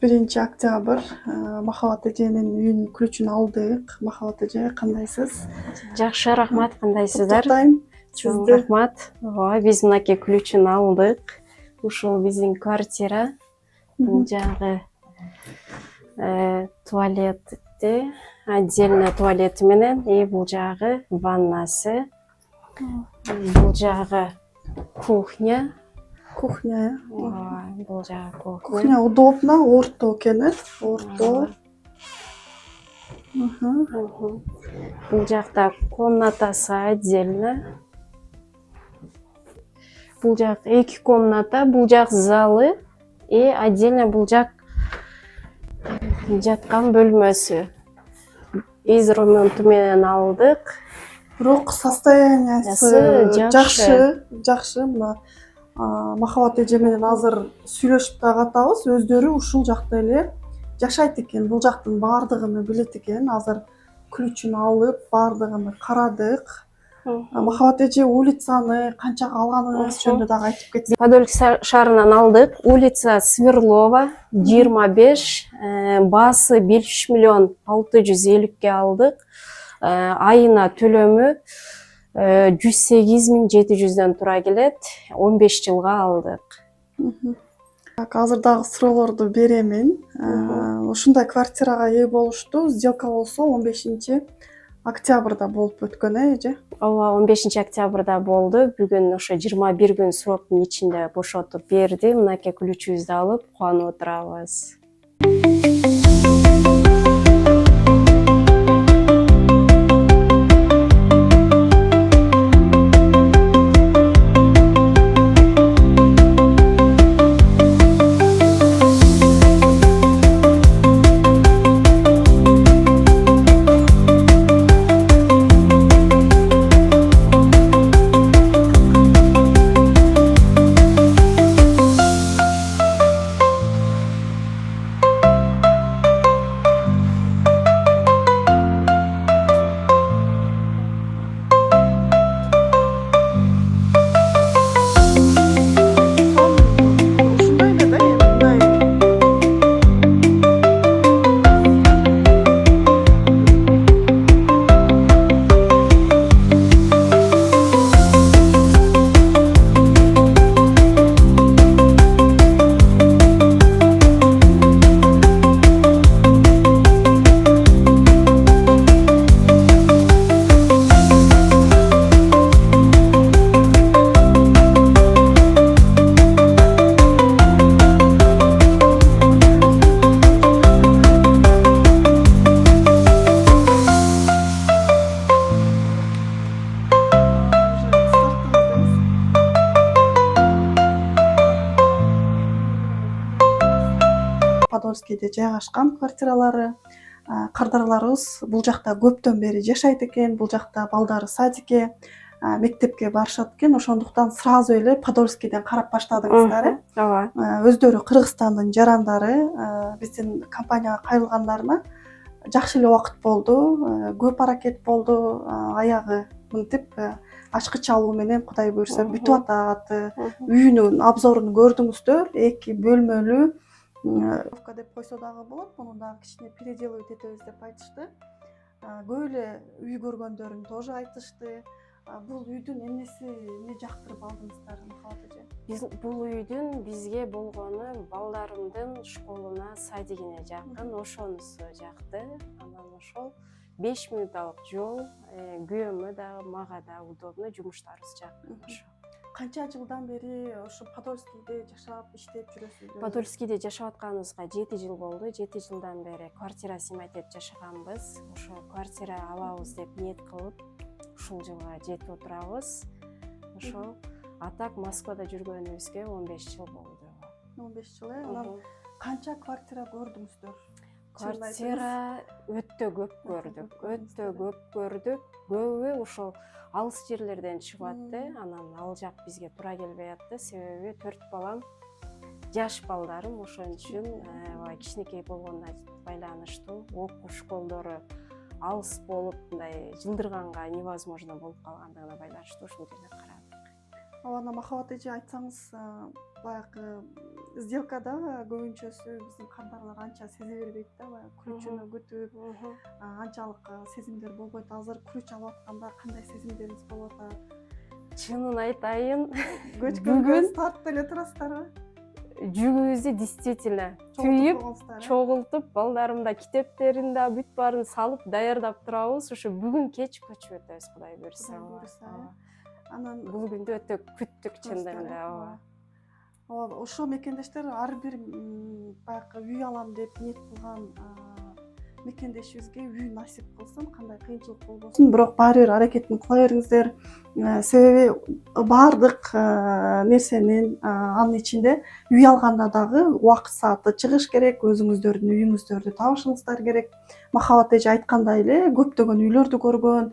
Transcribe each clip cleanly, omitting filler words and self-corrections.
31 октябрь Махабат эженин үйүнүн ключун алдык. Махабат эже, кандайсыз? Жакшы, рахмат. Кандайсыздар? Чоң рахмат. Ооба, биз мынакей ключун алдык. Ушул биздин квартира. Бул жагы туалети, отдельно туалети менен, бул жагы ваннасы. Бул жагы кухня. Кухня. Бул жагы кухня. Кухня удобно, орто экен, орто. Бул жакта комнатасы отдельно. Бул жак 2 комната, бул жак залы и отдельно бул жак жаткан бөлмөсү. Биз ремонту менен алдык. Бирок состояниясы жакшы. Мына Махабат эже менен азыр сүйлөшүп дагы атабыз. Өздөрү ушул жакта эле жашайт экен. Бул жактын баардыгын билет экен. Азыр ключун алып, баардыгын карадык. Махабат эже улицаны канчага алганыңыз жөнүндө дагы айтып кетсеңиз. Подольск шаарынан алдык. Улица Сверлова 25, баасы 5 миллион 650 алдык. Айына төлөмү 108.700 тура келет. 15 жылга алдык. Азыр дагы суроолорду беремин. Ушундай квартирага ээ болушту. Сделка болсо 15 октябрда болуп өткөн, эже? Ооба, 15 октябрда болду. Бүгүн ошо 21 күн сроктун ичинде бошотуп берди. Мынакей ключубузду алып, кубанып отурабыз. Подольскийде жайгашкан квартиралары. Кардарларыбыз бул жакта көптөн бери жашайт экен. Бул жакта балдары садикке, мектепке барышат экен. Ошондуктан сразу эле Подольскийден карап баштадыңыздар. Ооба. Өздөрү Кыргызстандын жарандары. Биздин компанияга кайрылгандарына жакшы эле убакыт болду. Көп аракет болду. Аягы мынтип ачкыч алуу менен Кудай буйрса бүтүп атат. Үйүнүн обзорун көрдүңүздөр. 2 бөлмөлүү деп койсо дагы болот. Муну дагы кичине переделывать этебиз деп айтышты. Көп эле үй көргөндөрүн тоже айтышты. Бул үйдүн эмне жактырып алдыңыздар, Махабат эже? Биз бул үйдүн бизге болгону балдарымдын школуна, садигине жакын, ошонусу жакты. Анан ошол 5 минутталык жол, күйөөмө дагы, мага да удобно, жумуштарыбыз жакын ошо. Канча жылдан бери ошо Подольскийде жашап, иштеп жүрөсүздөр? Подольскийде жашап атканыбызга 7 жыл болду. 7 жылдан бери квартира снимать этип жашаганбыз. Ошо квартира алабыз деп ниет кылып, ушул жылга жетип отурабыз. Ошо атак Москвада жүргөнүбүзгө 15 жыл болду. 15 жыл, Анан канча квартира көрдүңүздөр? Квартира өтө көп көрдүк. Көбү ошол алыс жерлерден чыгып атты. Анан ал жак бизге туура келбей атты. Себеби 4 балам, жаш балдарым, ошон үчүн кичинекей болгонуна байланыштуу. Окуу школдору алыс болуп, мындай жылдырганга невозможно болуп калгандыгына байланыштуу ошол жерден карадык. Махабат эже, айтсаңыз, баягы сделкада көбүнчөсү биздин кардарлар анча сезе бербейт да, баягы күрүчүнү күтүп анчалык сезимдер болбойт. Азыр күрүч алып атканда кандай сезимдериңиз болуп атат? Чынын айтайын, Көчкөнгө тартып эле турасыздарбы? жүгүбүздү действительно түйүп Чогултуп чогултуп, балдарымда китептерин да бүт баарын салып даярдап турабыз. Ушу бүгүн кеч көчүп өтөбүз, Кудай буйрса. Анан Бул күндү өтө күттүк чындыгында. ооба, ошол мекендештер ар бир баягы үй алам деп ниет кылган мекендешибизге үй насип кылсын, кандай кыйынчылык болбосун, бирок баары бир аракетин кыла бериңиздер. Себеби баардык нерсенин анын ичинде үй алганда дагы убакыт сааты чыгыш керек, өзүңүздөрдүн үйүңүздөрдү табышыңыздар керек. Махабат эже айткандай эле, көптөгөн үйлөрдү көргөн,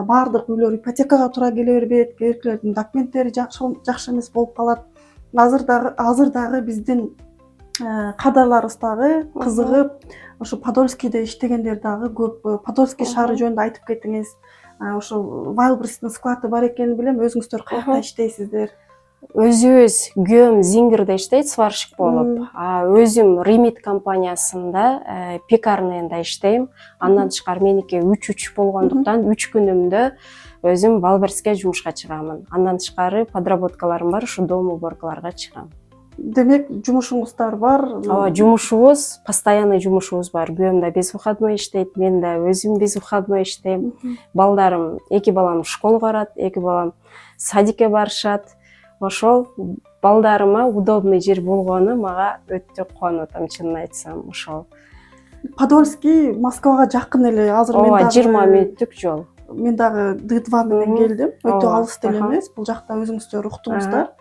баардык үйлөр ипотекага туура келе бербейт, кээдеклердин документтери жакшы эмес болуп калат. Азыр дагы биздин кадрларыбыз дагы кызыгып, ошо Подольскийде иштегендер дагы көп. Подольский шаары жөнүндө айтып кетиңиз. Ошо Вайлбристин склады бар экенин билем. Өзүңүздөр каякта иштейсиздер? Өзүбүз күйөөм Зингерде иштейт, сварщик болуп. Өзүм Ремит компаниясында пекарныйында иштейм. Андан тышкары меники 3 болгондуктан 3 күнүмдө өзүм Вайлбристке жумушка чыгамын. Андан тышкары подработкаларым бар, ушу дом уборкаларга чыгам. Демек, жумушуңуздар бар? Ооба, жумушубуз, постоянный жумушубуз бар. Күйөөм да без выходной иштейт, мен да өзүм без выходной иштейм. Балдарым, 2 балам школго барат, 2 балам садикке барышат. Ошол балдарыма удобный жер болгону мага өтө кубанып атам, чынын айтсам. Ошол Подольский Москвага жакын эле. Азыр мен дагы 20 20 мүнөттүк жол. Мен дагы Д2 менен келдим. Өтө алыс деле эмес. Бул жакта өзүңүздөр уктуңуздар.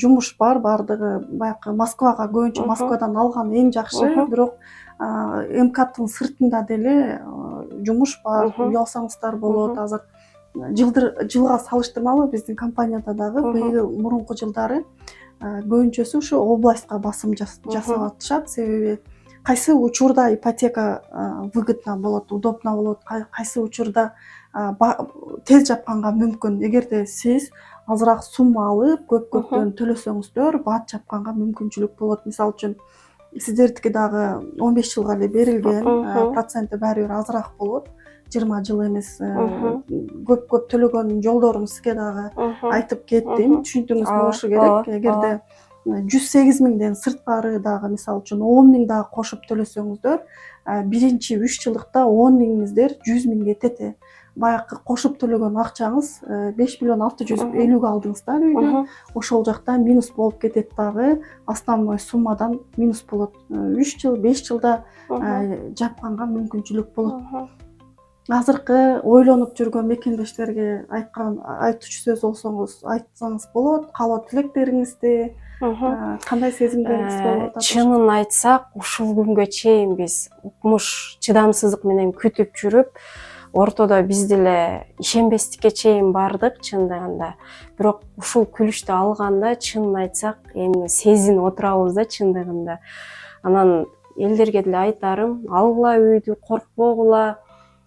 Жумуш бар, бардыгы баягы Москвага, көбүнчө Москвадан алган эң жакшы, бирок МКаттын сыртында деле жумуш бар, үй алсаңыздар болот. Азыр жылга салыштырмалуу биздин компанияда дагы быйыл мурунку жылдары көбүнчөсү ушу областка басым жасап атышат. Себеби кайсы учурда ипотека выгодно болот, удобно болот, кайсы учурда тез жапканга мүмкүн. Эгерде сиз азыраак сумма алып, көптөн төлөсөңүздөр, бат жапканга мүмкүнчүлүк болот. Мисалы үчүн, сиздердики дагы 15 жылга эле берилген, проценти баары бир азыраак болот. 20 жыл эмес. Көп төлөгөн жолдорун сизге дагы айтып кеттим. Түшүндүңүз болушу керек. Эгерде 108 миңден сырткары дагы, мисалы үчүн 10 миң дагы кошуп төлөсөңүздөр, биринчи 3 жылдыкта 10 миңиңиздер 100 миңге тете. Баягы кошуп төлөгөн акчаңыз 5 миллион 650 алдыңыздар үйдү. Ошол жакта минус болуп кетет дагы, основной суммадан минус болот. 3 жыл, 5 жылда жапканга мүмкүнчүлүк болот. Азыркы ойлонуп жүргөн мекендештерге айтчу сөз болсоңуз айтсаңыз болот. Каалоо тилектериңизди, кандай сезимдериңиз болуп атат? Чынын айтсак, ушул күнгө чейин биз укмуш чыдамсыздык менен күтүп жүрүп, ортодо биз деле ишенбестикке чейин бардык чындыгында. Бирок ушул күлүштү алганда, чынын айтсак, эми сезинип отурабыз да чындыгында. Анан элдерге деле айтарым, алгыла үйдү, коркпогула.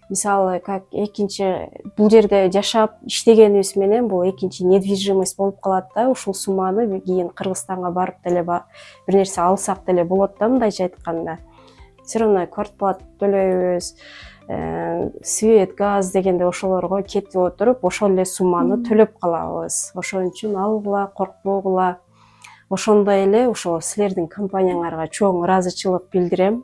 Мисалы, как экинчи бул жерде жашап иштегенибиз менен бул экинчи недвижимость болуп калат да. Ушул сумманы кийин Кыргызстанга барып деле бир нерсе алсак деле болот да, мындайча айтканда. Все равно квартплата төлөйбүз, свет, газ дегенде ошолорго кетип отуруп, ошол эле сумманы төлөп калабыз. Ошон үчүн алгыла, коркпогула. Ошондой эле ошол силердин компанияңарга чоң ыраазычылык билдирем.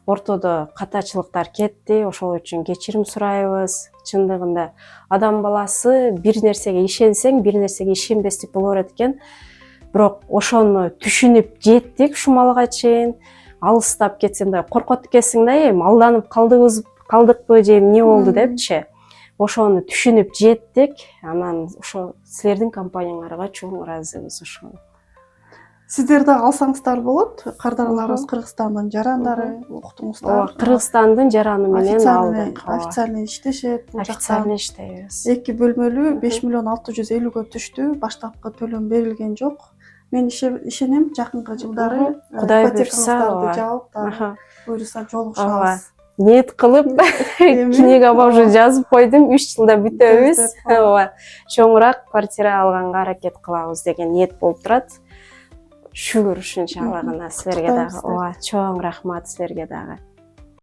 Ортодо катачылыктар кетти, ошол үчүн кечирим сурайбыз. Чындыгында адам баласы бир нерсеге ишенсең, бир нерсеге ишенбестик боло берет экен. Бирок ошону түшүнүп жеттик ушул малга чейин. Алыстап кетсем да коркот экенсиң да, алданып калдыкпы же эмне болду депчи. Ошону түшүнүп жеттик. Анан ошо силердин компанияңарга чоң ыраазыбыз ошол. Сиздер дагы алсаңыздар болот. Кардарларыбыз Кыргызстандын жарандары, уктуңуздар. Кыргызстандын жараны менен алдык. Официальный иштешет. Официальный иштейбиз. 2 бөлмөлүү 5 миллион 650-гө түштү. Баштапкы төлөм берилген жок. Мен ишенем, жакынкы жылдары Кудай буйрса, жаап, буйрса жолугушабыз. Ниет кылып, книгага уже жазып койдум, 3 жылда бүтөбүз. Ооба. Чоңураак квартира алганга аракет кылабыз деген ниет болуп турат. шүгүр ушунчалыгына силерге дагы. Куттайбыз. Ооба, чоң рахмат силерге дагы.